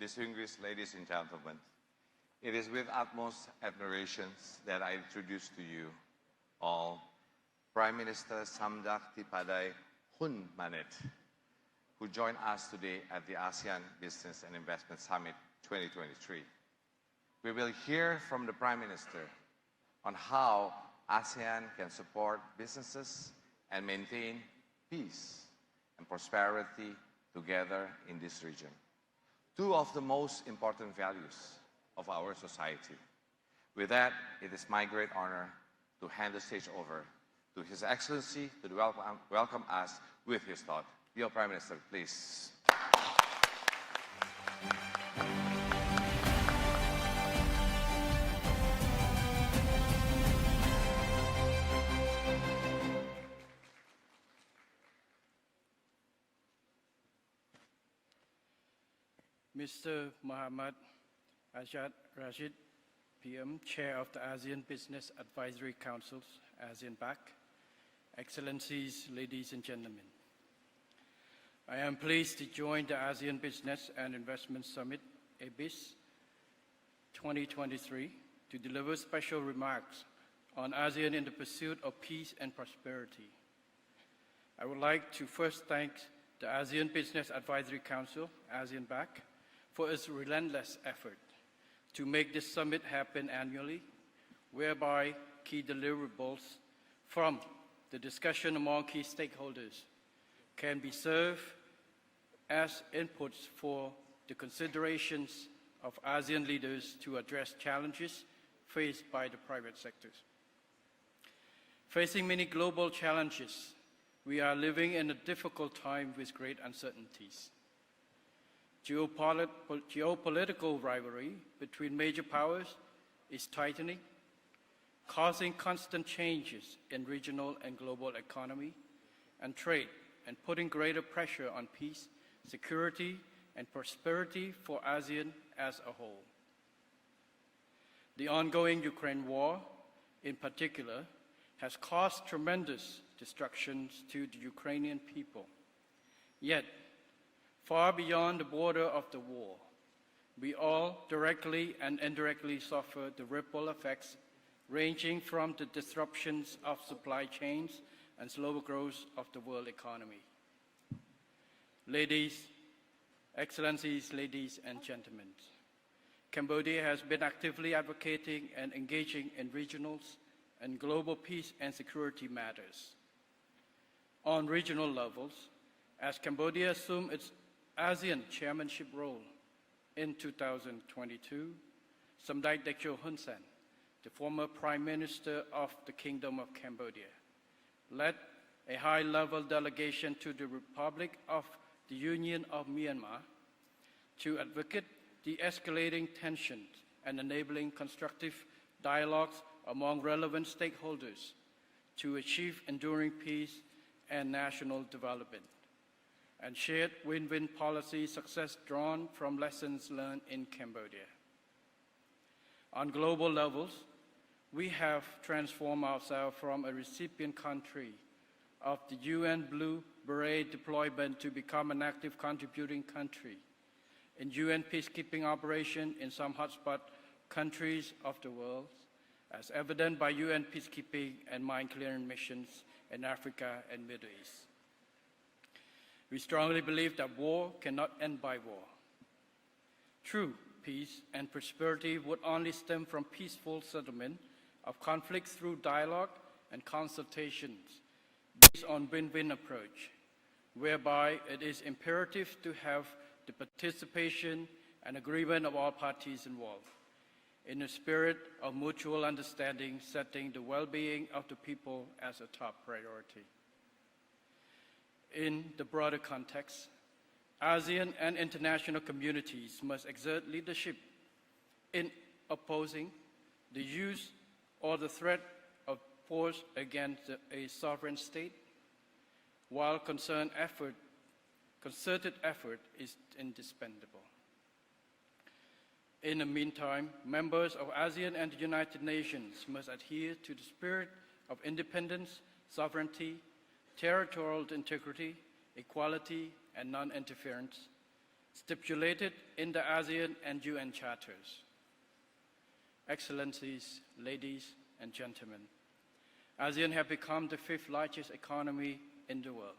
distinguished ladies and gentlemen, it is with utmost admiration that I introduce to you all Prime Minister Samdech Padai Hun Manet, who joined us today at the ASEAN Business and Investment Summit 2023. We will hear from the Prime Minister on how ASEAN can support businesses and maintain peace and prosperity together in this region, two of the most important values of our society. With that, it is my great honor to hand the stage over to His Excellency to welcome us with his thought. Dear Prime Minister, please. Mr. Muhammad Ajad Rashid, PM, Chair of the ASEAN Business Advisory Council's ASEAN BAC, Excellencies, ladies and gentlemen. I am pleased to join the ASEAN Business and Investment Summit, ABIS 2023, to deliver special remarks on ASEAN in the pursuit of peace and prosperity. I would like to first thank the ASEAN Business Advisory Council, ASEAN BAC, for its relentless effort to make this summit happen annually, whereby key deliverables from the discussion among key stakeholders can be served as inputs for the considerations of ASEAN leaders to address challenges faced by the private sectors. Facing many global challenges, we are living in a difficult time with great uncertainties. Geopolitical rivalry between major powers is tightening, causing constant changes in regional and global economy and trade, and putting greater pressure on peace, security, and prosperity for ASEAN as a whole. The ongoing Ukraine war, in particular, has caused tremendous destructions to the Ukrainian people. Yet, far beyond the border of the war, we all directly and indirectly suffer the ripple effects ranging from the disruptions of supply chains and slower growth of the world economy. Ladies, Excellencies, ladies and gentlemen, Cambodia has been actively advocating and engaging in regional and global peace and security matters. On regional levels, as Cambodia assumed its ASEAN chairmanship role in 2022, Samdech Techo Hun Sen, the former Prime Minister of the Kingdom of Cambodia, led a high-level delegation to the Republic of the Union of Myanmar to advocate the escalating tensions and enabling constructive dialogues among relevant stakeholders to achieve enduring peace and national development, and shared win-win policy success drawn from lessons learned in Cambodia. On global levels, we have transformed ourselves from a recipient country of the UN Blue Beret deployment to become an active contributing country in UN peacekeeping operation in some hotspot countries of the world, as evident by UN peacekeeping and mine clearing missions in Africa and Middle East. We strongly believe that war cannot end by war. True peace and prosperity would only stem from peaceful settlement of conflicts through dialogue and consultations based on win-win approach, whereby it is imperative to have the participation and agreement of all parties involved, in a spirit of mutual understanding, setting the well-being of the people as a top priority. In the broader context, ASEAN and international communities must exert leadership in opposing the use or the threat of force against a sovereign state, while concerted effort is indispensable. In the meantime, members of ASEAN and the United Nations must adhere to the spirit of independence, sovereignty, territorial integrity, equality, and non-interference, stipulated in the ASEAN and UN charters. Excellencies, ladies and gentlemen, ASEAN has become the 5th largest economy in the world.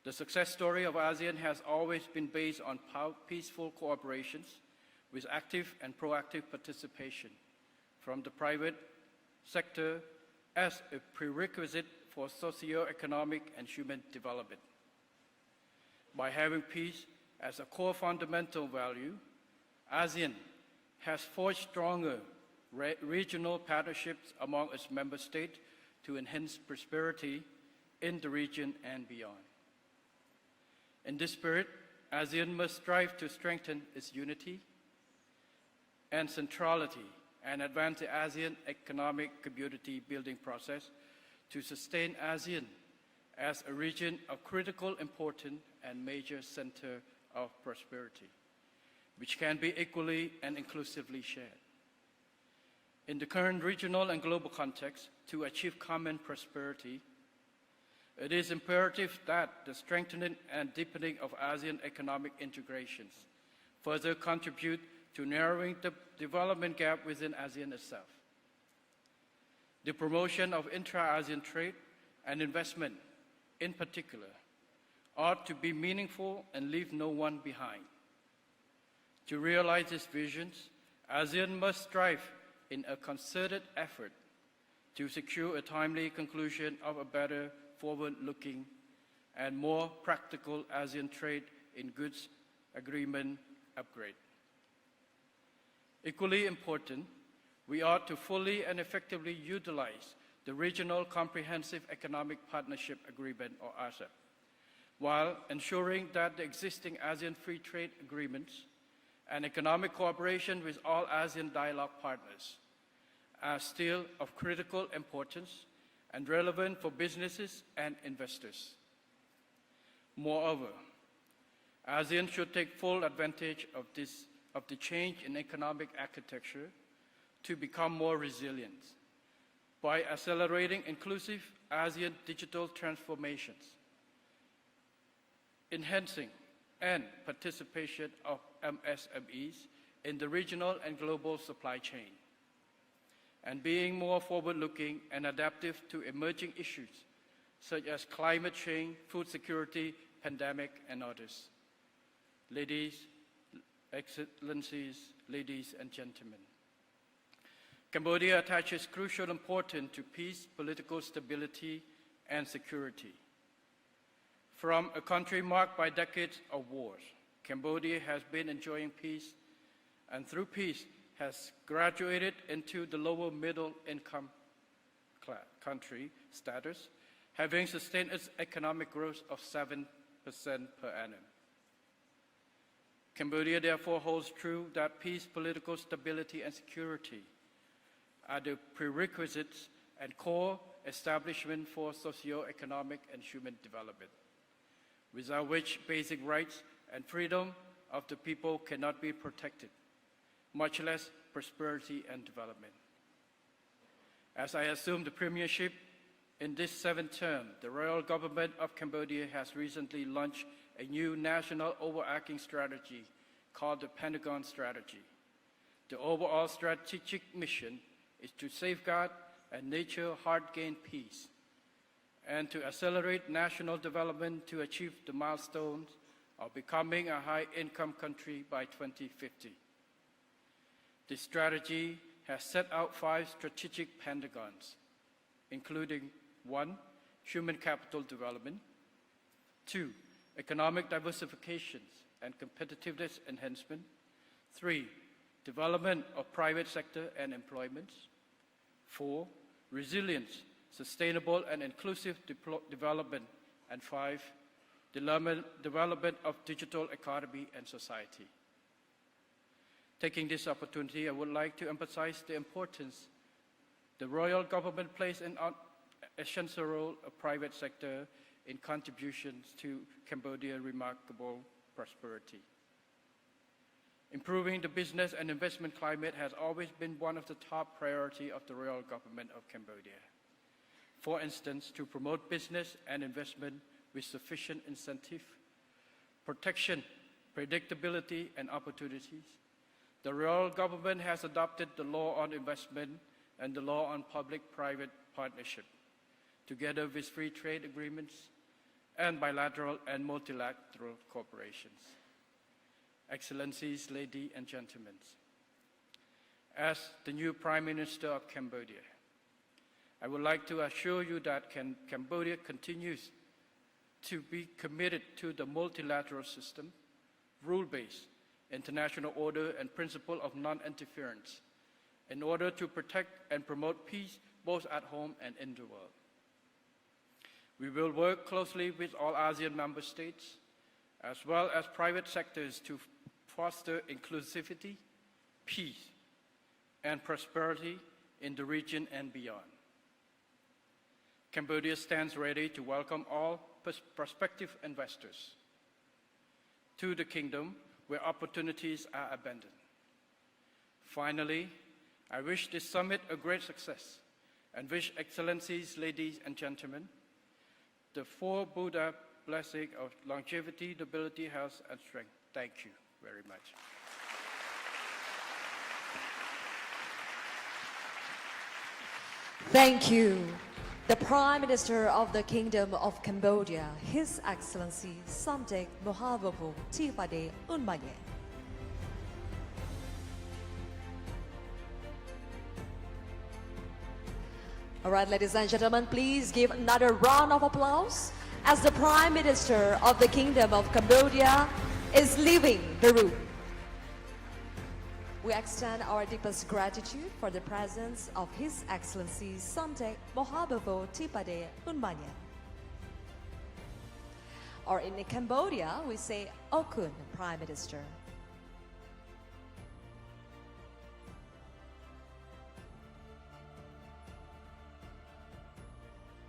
The success story of ASEAN has always been based on peaceful cooperations with active and proactive participation from the private sector as a prerequisite for socio-economic and human development. By having peace as a core fundamental value, ASEAN has forged stronger regional partnerships among its member states to enhance prosperity in the region and beyond. In this spirit, ASEAN must strive to strengthen its unity and centrality and advance the ASEAN economic community building process to sustain ASEAN as a region of critical importance and major center of prosperity, which can be equally and inclusively shared. In the current regional and global context, to achieve common prosperity, it is imperative that the strengthening and deepening of ASEAN economic integrations further contribute to narrowing the development gap within ASEAN itself. The promotion of intra-ASEAN trade and investment, in particular, ought to be meaningful and leave no one behind. To realize these visions, ASEAN must strive in a concerted effort to secure a timely conclusion of a better forward-looking and more practical ASEAN trade in goods agreement upgrade. Equally important, we ought to fully and effectively utilize the Regional Comprehensive Economic Partnership Agreement, or RCEP, while ensuring that the existing ASEAN Free Trade Agreements and economic cooperation with all ASEAN dialogue partners are still of critical importance and relevant for businesses and investors. Moreover, ASEAN should take full advantage of the change in economic architecture to become more resilient by accelerating inclusive ASEAN digital transformations, enhancing and participation of MSMEs in the regional and global supply chain, and being more forward-looking and adaptive to emerging issues such as climate change, food security, pandemic, and others. Ladies, Excellencies, ladies and gentlemen, Cambodia attaches crucial importance to peace, political stability, and security. From a country marked by decades of wars, Cambodia has been enjoying peace, and through peace has graduated into the lower middle income country status, having sustained its economic growth of 7% per annum. Cambodia therefore holds true that peace, political stability, and security are the prerequisites and core establishment for socio-economic and human development, without which basic rights and freedom of the people cannot be protected, much less prosperity and development. As I assume the premiership in this 7th term, the royal government of Cambodia has recently launched a new national overarching strategy called the Pentagon Strategy. The overall strategic mission is to safeguard and nurture hard-gained peace and to accelerate national development to achieve the milestones of becoming a high-income country by 2050. This strategy has set out 5 strategic pentagons, including 1, human capital development, 2, economic diversification and competitiveness enhancement, 3, development of private sector and employment, 4, resilience, sustainable and inclusive development, and 5, development of digital economy and society. Taking this opportunity, I would like to emphasize the importance the royal government plays an essential role of private sector in contributions to Cambodia's remarkable prosperity. Improving the business and investment climate has always been one of the top priorities of the royal government of Cambodia. For instance, to promote business and investment with sufficient incentive, protection predictability, and opportunities, the royal government has adopted the law on investment and the law on public-private partnership, together with free trade agreements and bilateral and multilateral cooperations. Excellencies, ladies and gentlemen, as the new Prime Minister of Cambodia, I would like to assure you that Cambodia continues to be committed to the multilateral system, rule-based, international order, and principle of non-interference in order to protect and promote peace both at home and in the world. We will work closely with all ASEAN member states, as well as private sectors, to foster inclusivity, peace, and prosperity in the region and beyond. Cambodia stands ready to welcome all prospective investors to the kingdom where opportunities are abundant. Finally, I wish this summit a great success and wish Excellencies, ladies and gentlemen, the four Buddha blessing of longevity, nobility, health, and strength. Thank you very much. Thank you. The Prime Minister of the Kingdom of Cambodia, His Excellency Samdech Mahaprabhu Tipade Unmanye. All right, ladies and gentlemen, please give another round of applause as the Prime Minister of the Kingdom of Cambodia is leaving the room. We extend our deepest gratitude for the presence of His Excellency Samdech Mahaprabhu Tipade Unmanye. Or in Cambodia, we say Okun, Prime Minister.